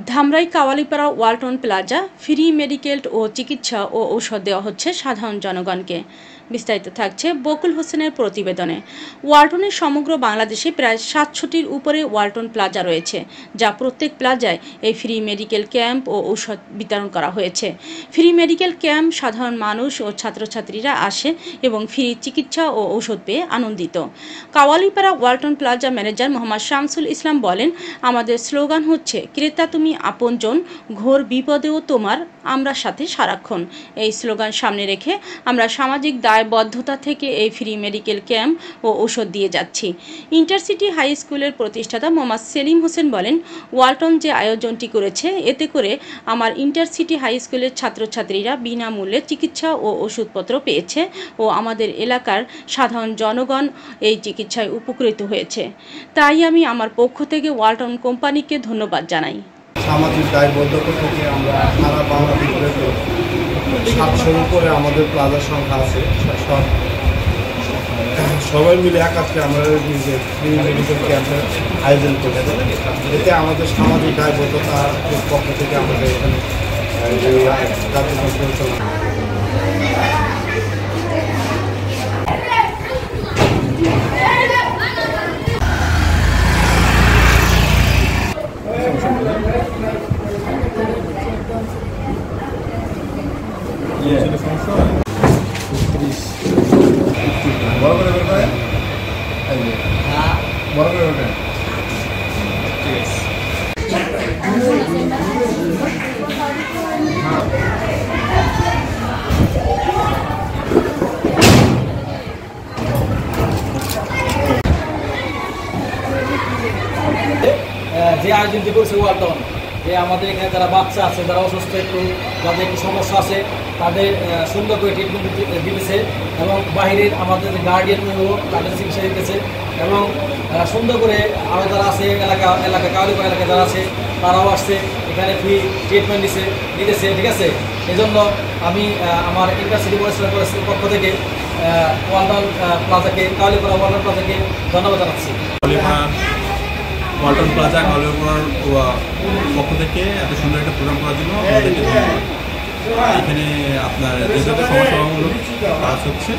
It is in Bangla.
Dhamrai Kawalipara Walton plaza free medical ও চিকিৎসা ও ঔষধ দেওয়া হচ্ছে সাধারণ জনগণকে। বিস্তারিত থাকছে বকুল হোসেনের প্রতিবেদনে। ওয়ালটনের সমগ্র বাংলাদেশে প্রায় 700টির উপরে ওয়ালটন প্লাজা রয়েছে, যা প্রত্যেক প্লাজায় এই ফ্রি মেডিকেল ক্যাম্প ও ঔষধ বিতরণ করা হয়েছে। ফ্রি মেডিকেল ক্যাম্প সাধারণ মানুষ ও ছাত্রছাত্রীরা আসে এবং ফ্রি চিকিৎসা ও ঔষধ পেয়ে আনন্দিত। কাওয়ালিপাড়া Walton plaza manager Mohammad Shamsul Islam বলেন, আমাদের স্লোগান হচ্ছে ক্রেতা তুমি আপনজন, ঘোর বিপদেও তোমার আমরা সাথে সারাক্ষণ। এই স্লোগান সামনে রেখে আমরা সামাজিক দায়বদ্ধতা থেকে এই ফ্রি মেডিকেল ক্যাম্প ও ঔষধ দিয়ে যাচ্ছি। ইন্টারসিটি হাই স্কুলের প্রতিষ্ঠাতা মোহাম্মদ সেলিম হোসেন বলেন, ওয়ালটন যে আয়োজনটি করেছে এতে করে আমার ইন্টারসিটি হাই স্কুলের ছাত্রছাত্রীরা বিনামূল্যে চিকিৎসা ও ওষুধপত্র পেয়েছে ও আমাদের এলাকার সাধারণ জনগণ এই চিকিৎসায় উপকৃত হয়েছে। তাই আমি আমার পক্ষ থেকে ওয়ালটন কোম্পানিকে ধন্যবাদ জানাই। সামাজিক দায়বদ্ধতা থেকে আমরা সারা বাংলাদেশে 700-র উপরে আমাদের প্লাজার সংখ্যা আছে। সবাই মিলে একাত্রে আমরা নিজের ফ্রি মেডিকেল ক্যাম্পের আয়োজন করে এতে আমাদের সামাজিক দায়বদ্ধতার পক্ষ থেকে আমাদের এখানে কার্যক্রম পরিচালনা। বড় করে বের করে বড় করে বের করে ঠিক আছে। যে আয়োজনটি করছে ওয়ালটন, যে আমাদের এখানে যারা বাচ্চা আছে, যারা অসুস্থ, একটু যাদের একটু সমস্যা আছে, তাদের সুন্দর করে ট্রিটমেন্ট দিতেছে এবং বাহিরের আমাদের গার্ডিয়ানও তাদের চিকিৎসা দিতেছে এবং সুন্দর করে আরও যারা আছে এলাকা কাওয়ালিপাড়া এলাকায় যারা আছে তারাও আসছে এখানে ফ্রি ট্রিটমেন্ট দিতেছে। ঠিক আছে, এই জন্য আমি আমার ইন্টারসিটি পরিষদের পক্ষ থেকে ওয়ালটন প্লাজাকে, কাওয়ালিপাড়া ওয়ালটন প্লাজাকে ধন্যবাদ জানাচ্ছি। ওয়ালটন প্লাজা কাওয়ালিপাড়ার পক্ষ থেকে এত সুন্দর একটা প্রোগ্রাম করার জন্য আমাদেরকে ধন্যবাদ। এখানে আপনার যেহেতু সমাজসেবামূলক কাজ হচ্ছে